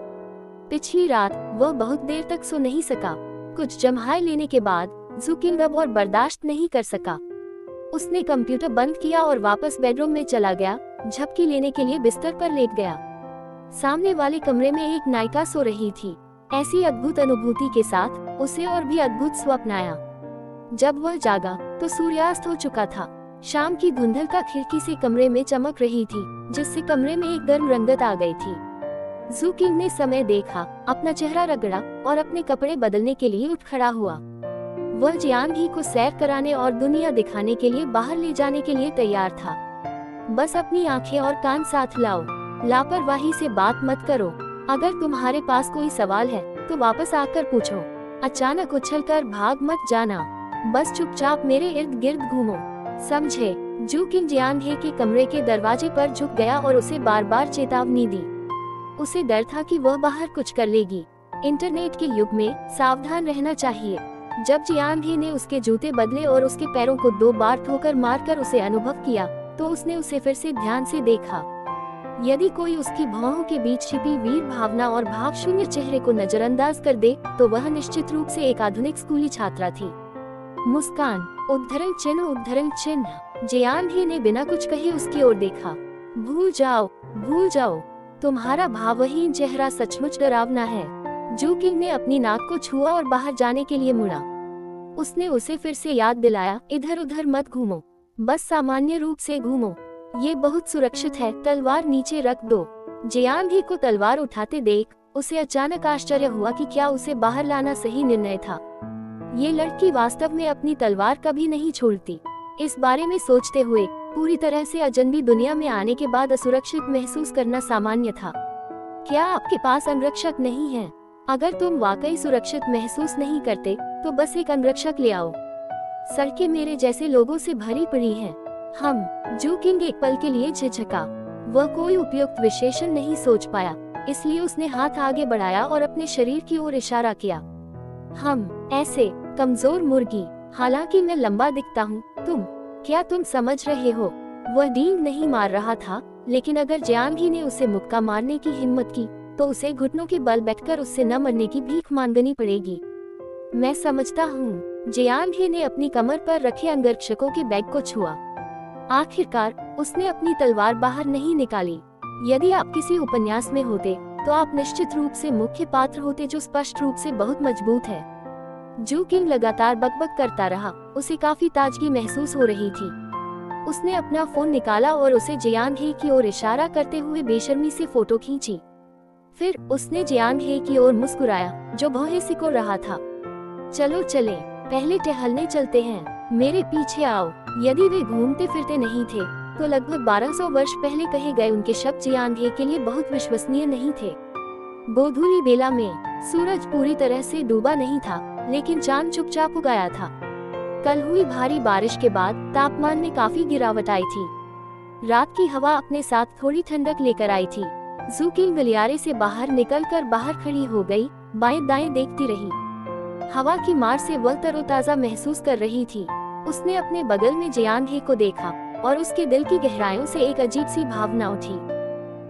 पिछली रात वह बहुत देर तक सो नहीं सका। कुछ जम्हाई लेने के बाद जू किंग अब और बर्दाश्त नहीं कर सका। उसने कंप्यूटर बंद किया और वापस बेडरूम में चला गया, झपकी लेने के लिए बिस्तर पर लेट गया। सामने वाले कमरे में एक नायिका सो रही थी। ऐसी अद्भुत अनुभूति के साथ उसे और भी अद्भुत स्वप्न आया। जब वह जागा तो सूर्यास्त हो चुका था। शाम की धुंधल का खिड़की से कमरे में चमक रही थी, जिससे कमरे में एक गर्म रंगत आ गई थी। जू किंग ने समय देखा, अपना चेहरा रगड़ा और अपने कपड़े बदलने के लिए उठ खड़ा हुआ। वह जियांग ही को सैर कराने और दुनिया दिखाने के लिए बाहर ले जाने के लिए तैयार था। बस अपनी आंखें और कान साथ लाओ, लापरवाही से बात मत करो। अगर तुम्हारे पास कोई सवाल है तो वापस आकर पूछो। अचानक उछलकर भाग मत जाना। बस चुपचाप मेरे इर्द गिर्द घूमो, समझे? जू किंग जियांग के कमरे के दरवाजे पर झुक गया और उसे बार बार चेतावनी दी। उसे डर था कि वह बाहर कुछ कर लेगी। इंटरनेट के युग में सावधान रहना चाहिए। जब जियांग ने उसके जूते बदले और उसके पैरों को 2 बार ठोकर मारकर उसे अनुभव किया, तो उसने उसे फिर से ध्यान से देखा। यदि कोई उसकी भौहों के बीच छिपी वीर भावना और भाव शून्य चेहरे को नजरअंदाज कर दे, तो वह निश्चित रूप से एक आधुनिक स्कूली छात्रा थी। मुस्कान, उद्धरण चिन्ह, उद्धरण चिन्ह। जियांग ने बिना कुछ कहे उसकी ओर देखा। भूल जाओ, तुम्हारा भावहीन चेहरा सचमुच डरावना है। जू किंग ने अपनी नाक को छुआ और बाहर जाने के लिए मुड़ा। उसने उसे फिर से याद दिलाया, इधर उधर मत घूमो, बस सामान्य रूप से घूमो, ये बहुत सुरक्षित है, तलवार नीचे रख दो। जियांग को तलवार उठाते देख उसे अचानक आश्चर्य हुआ कि क्या उसे बाहर लाना सही निर्णय था। ये लड़की वास्तव में अपनी तलवार कभी नहीं छोड़ती। इस बारे में सोचते हुए पूरी तरह से अजनबी दुनिया में आने के बाद असुरक्षित महसूस करना सामान्य था। क्या आपके पास अंगरक्षक नहीं है? अगर तुम वाकई सुरक्षित महसूस नहीं करते तो बस एक अंगरक्षक ले आओ। सड़कें मेरे जैसे लोगों से भरी पड़ी हैं। जू किंग एक पल के लिए झिझका। वह कोई उपयुक्त विशेषण नहीं सोच पाया, इसलिए उसने हाथ आगे बढ़ाया और अपने शरीर की ओर इशारा किया। ऐसे कमजोर मुर्गी, हालांकि मैं लंबा दिखता हूँ, क्या तुम समझ रहे हो? वह डींग नहीं मार रहा था, लेकिन अगर जियांग ने उसे मुक्का मारने की हिम्मत की तो उसे घुटनों के बल बैठकर उससे न मरने की भीख मांगनी पड़ेगी। मैं समझता हूँ। जियांग ने अपनी कमर पर रखे अंगरक्षकों के बैग को छुआ। आखिरकार उसने अपनी तलवार बाहर नहीं निकाली। यदि आप किसी उपन्यास में होते तो आप निश्चित रूप से मुख्य पात्र होते, जो स्पष्ट रूप से बहुत मजबूत है। जू किंग लगातार बकबक करता रहा। उसे काफी ताजगी महसूस हो रही थी। उसने अपना फोन निकाला और उसे जियांग की ओर इशारा करते हुए बेशर्मी से फोटो खींची। फिर उसने जियांग की ओर मुस्कुराया, जो भौहें सिकोड़ रहा था। चलो चले, पहले टहलने चलते हैं, मेरे पीछे आओ। यदि वे घूमते फिरते नहीं थे तो लगभग 1200 वर्ष पहले कहे गए उनके शब्द जियांग के लिए बहुत विश्वसनीय नहीं थे। गोधूली बेला में सूरज पूरी तरह से डूबा नहीं था, लेकिन चांद चुपचाप उगाया था। कल हुई भारी बारिश के बाद तापमान में काफी गिरावट आई थी। रात की हवा अपने साथ थोड़ी ठंडक लेकर आई थी। जू किंग गलियारे से बाहर निकलकर बाहर खड़ी हो गई, बाएं दाएं देखती रही। हवा की मार से वह तरोताजा महसूस कर रही थी। उसने अपने बगल में जियांग को देखा और उसके दिल की गहराइयों से एक अजीब सी भावना उठी।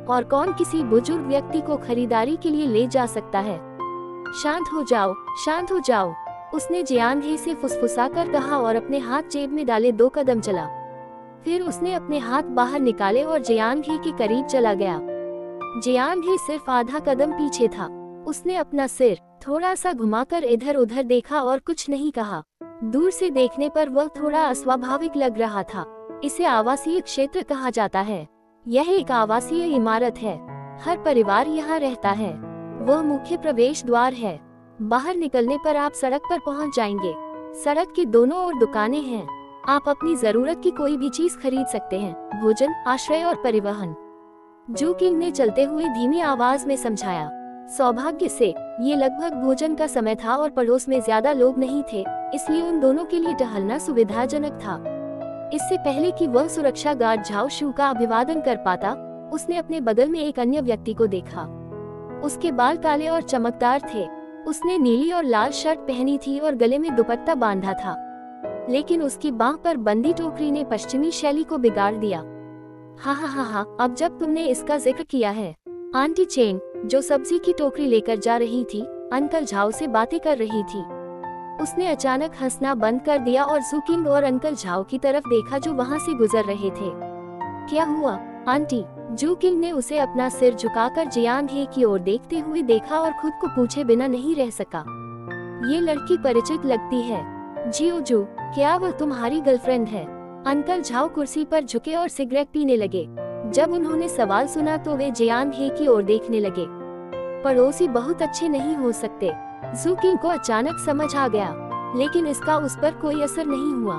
और कौन किसी बुजुर्ग व्यक्ति को खरीदारी के लिए ले जा सकता है? शांत हो जाओ, उसने जियांग से फुसफुसाकर कहा और अपने हाथ जेब में डाले 2 कदम चला। फिर उसने अपने हाथ बाहर निकाले और जियांग के करीब चला गया। जियांग सिर्फ आधा कदम पीछे था। उसने अपना सिर थोड़ा सा घुमाकर इधर उधर देखा और कुछ नहीं कहा। दूर से देखने पर वह थोड़ा अस्वाभाविक लग रहा था। इसे आवासीय क्षेत्र कहा जाता है। यह एक आवासीय इमारत है। हर परिवार यहाँ रहता है। वह मुख्य प्रवेश द्वार है। बाहर निकलने पर आप सड़क पर पहुँच जाएंगे। सड़क के दोनों ओर दुकानें हैं। आप अपनी जरूरत की कोई भी चीज खरीद सकते हैं, भोजन, आश्रय और परिवहन। जू किंग ने चलते हुए धीमी आवाज में समझाया। सौभाग्य से ये लगभग भोजन का समय था और पड़ोस में ज्यादा लोग नहीं थे, इसलिए उन दोनों के लिए टहलना सुविधाजनक था। इससे पहले कि वह सुरक्षा गार्ड झाओ शू का अभिवादन कर पाता, उसने अपने बगल में एक अन्य व्यक्ति को देखा। उसके बाल काले और चमकदार थे। उसने नीली और लाल शर्ट पहनी थी और गले में दुपट्टा बांधा था, लेकिन उसकी बांह पर बंदी टोकरी ने पश्चिमी शैली को बिगाड़ दिया। हाँ, अब जब तुमने इसका जिक्र किया है। आंटी चेंग, जो सब्जी की टोकरी लेकर जा रही थी, अंकल झाओ से बातें कर रही थी। उसने अचानक हंसना बंद कर दिया और जू किंग और अंकल झाओ की तरफ देखा, जो वहाँ से गुजर रहे थे। क्या हुआ, आंटी? जू किंग ने उसे अपना सिर झुकाकर जियांग की ओर देखते हुए देखा और खुद को पूछे बिना नहीं रह सका। ये लड़की परिचित लगती है। जियोजू, क्या वह तुम्हारी गर्लफ्रेंड है? अंकल झाओ कुर्सी पर झुके और सिगरेट पीने लगे। जब उन्होंने सवाल सुना तो वे जियांग की ओर देखने लगे। पड़ोसी बहुत अच्छे नहीं हो सकते। जू किंग को अचानक समझ आ गया, लेकिन इसका उस पर कोई असर नहीं हुआ।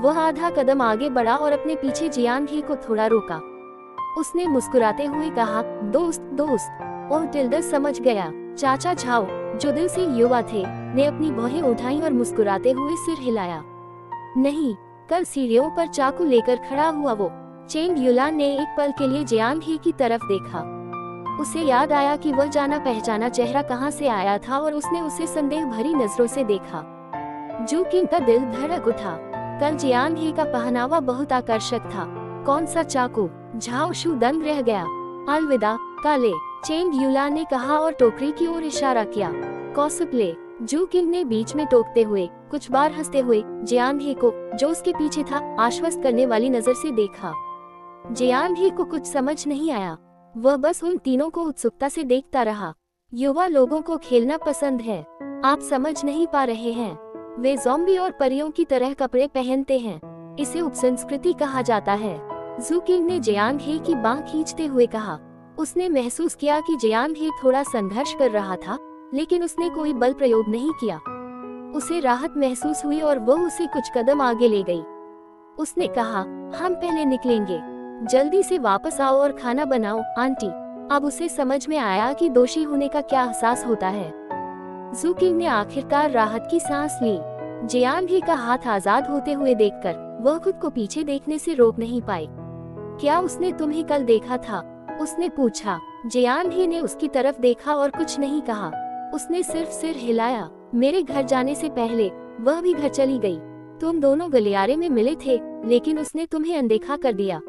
वह आधा कदम आगे बढ़ा और अपने पीछे जियांग को थोड़ा रोका। उसने मुस्कुराते हुए कहा, दोस्त। ओह, टिल्डर समझ गया। चाचा झाओ, जो दिल से युवा थे, ने अपनी भौहें उठाई और मुस्कुराते हुए सिर हिलाया। नहीं, कल सीढ़ियों पर चाकू लेकर खड़ा हुआ वो। चेंग युलान ने एक पल के लिए जियांग ही की तरफ देखा। उसे याद आया कि वह जाना पहचाना चेहरा कहाँ से आया था और उसने उसे संदेह भरी नजरों से देखा। जू किंग का दिल धड़क उठा। कल जियांग ही का पहनावा बहुत आकर्षक था। कौन सा चाकू? झाओ शू दंग रह गया। अलविदा काले, चेंग युलान ने कहा और टोकरी की ओर इशारा किया। कॉस्प्ले, जू किंग ने बीच में टोकते हुए कुछ बार हंसते हुए जियांग ही को, जो उसके पीछे था, आश्वस्त करने वाली नजर से देखा। जियांग ही को कुछ समझ नहीं आया। वह बस उन तीनों को उत्सुकता से देखता रहा। युवा लोगों को खेलना पसंद है। आप समझ नहीं पा रहे हैं। वे ज़ॉम्बी और परियों की तरह कपड़े पहनते हैं। इसे उपसंस्कृति कहा जाता है। जू किंग ने जियांग ही की बांह खींचते हुए कहा। उसने महसूस किया कि जियांग ही थोड़ा संघर्ष कर रहा था, लेकिन उसने कोई बल प्रयोग नहीं किया। उसे राहत महसूस हुई और वह उसे कुछ कदम आगे ले गई। उसने कहा, हम पहले निकलेंगे। जल्दी से वापस आओ और खाना बनाओ, आंटी। अब उसे समझ में आया कि दोषी होने का क्या एहसास होता है। जू किंग ने आखिरकार राहत की सांस ली। जियांग ही का हाथ आजाद होते हुए देखकर वह खुद को पीछे देखने से रोक नहीं पाई। क्या उसने तुम्हें कल देखा था? उसने पूछा। जियांग ही ने उसकी तरफ देखा और कुछ नहीं कहा। उसने सिर्फ सिर हिलाया। मेरे घर जाने से पहले वह भी घर चली गई। तुम दोनों गलियारे में मिले थे, लेकिन उसने तुम्हें अनदेखा कर दिया।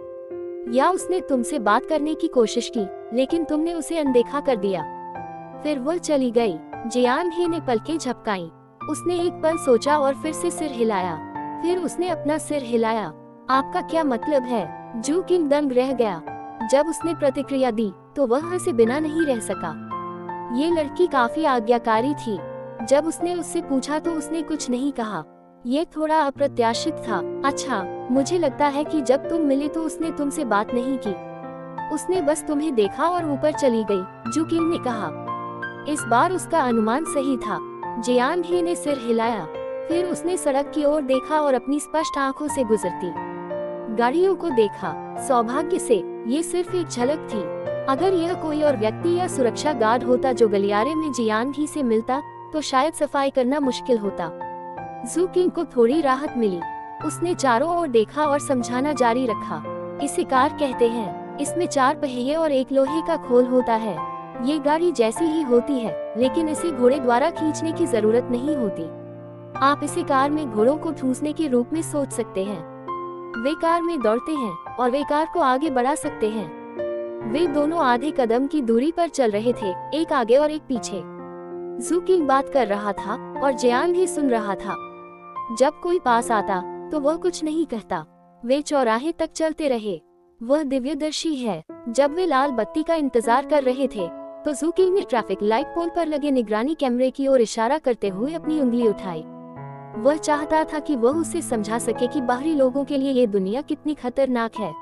या उसने तुमसे बात करने की कोशिश की, लेकिन तुमने उसे अनदेखा कर दिया। फिर वह चली गई। जियांग ही ने पलकें झपकाई। उसने एक पल सोचा और फिर से सिर हिलाया। फिर उसने अपना सिर हिलाया। आपका क्या मतलब है? जू किंग दंग रह गया। जब उसने प्रतिक्रिया दी तो वह हंसे बिना नहीं रह सका। ये लड़की काफी आज्ञाकारी थी। जब उसने उससे पूछा तो उसने कुछ नहीं कहा। ये थोड़ा अप्रत्याशित था। अच्छा, मुझे लगता है कि जब तुम मिले तो उसने तुमसे बात नहीं की। उसने बस तुम्हें देखा और ऊपर चली गई, जू किंग ने कहा। इस बार उसका अनुमान सही था। जियांग ही ने सिर हिलाया। फिर उसने सड़क की ओर देखा और अपनी स्पष्ट आंखों से गुजरती गाड़ियों को देखा। सौभाग्य से ये सिर्फ एक झलक थी। अगर यह कोई और व्यक्ति या सुरक्षा गार्ड होता जो गलियारे में जियांग ही से मिलता, तो शायद सफाई करना मुश्किल होता। जू किंग को थोड़ी राहत मिली। उसने चारों ओर देखा और समझाना जारी रखा। इसे कार कहते हैं। इसमें 4 पहिए और एक लोहे का खोल होता है। ये गाड़ी जैसी ही होती है, लेकिन इसे घोड़े द्वारा खींचने की जरूरत नहीं होती। आप इसे कार में घोड़ों को ठूंसने के रूप में सोच सकते हैं। वे कार में दौड़ते हैं और वे कार को आगे बढ़ा सकते हैं। वे दोनों आधे कदम की दूरी पर चल रहे थे, एक आगे और एक पीछे। जू किंग बात कर रहा था और जियांग भी सुन रहा था। जब कोई पास आता तो वह कुछ नहीं कहता। वे चौराहे तक चलते रहे। वह दिव्यदर्शी है। जब वे लाल बत्ती का इंतजार कर रहे थे तो जू किंग ने ट्रैफिक लाइट पोल पर लगे निगरानी कैमरे की ओर इशारा करते हुए अपनी उंगली उठाई। वह चाहता था कि वह उसे समझा सके कि बाहरी लोगों के लिए ये दुनिया कितनी खतरनाक है।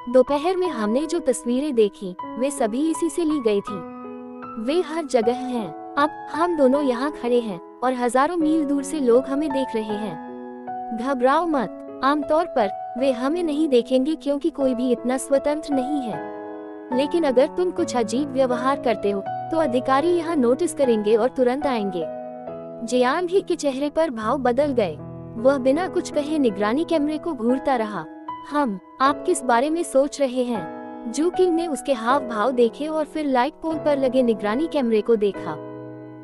दोपहर में हमने जो तस्वीरें देखी, वे सभी इसी से ली गई थी। वे हर जगह हैं। अब हम दोनों यहाँ खड़े हैं और हजारों मील दूर से लोग हमें देख रहे हैं। घबराओ मत। आमतौर पर वे हमें नहीं देखेंगे क्योंकि कोई भी इतना स्वतंत्र नहीं है। लेकिन अगर तुम कुछ अजीब व्यवहार करते हो तो अधिकारी यहाँ नोटिस करेंगे और तुरंत आएंगे। जियांग ही के चेहरे पर भाव बदल गए। वह बिना कुछ कहे निगरानी कैमरे को घूरता रहा। आप किस बारे में सोच रहे हैं? जू किंग ने उसके हाव भाव देखे और फिर लाइट पोल पर लगे निगरानी कैमरे को देखा।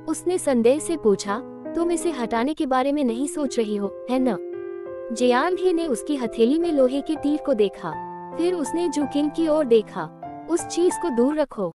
उसने संदेह से पूछा, तुम इसे हटाने के बारे में नहीं सोच रही हो, है न? जियांग ही ने उसकी हथेली में लोहे के तीर को देखा। फिर उसने जू किंग की ओर देखा। उस चीज को दूर रखो।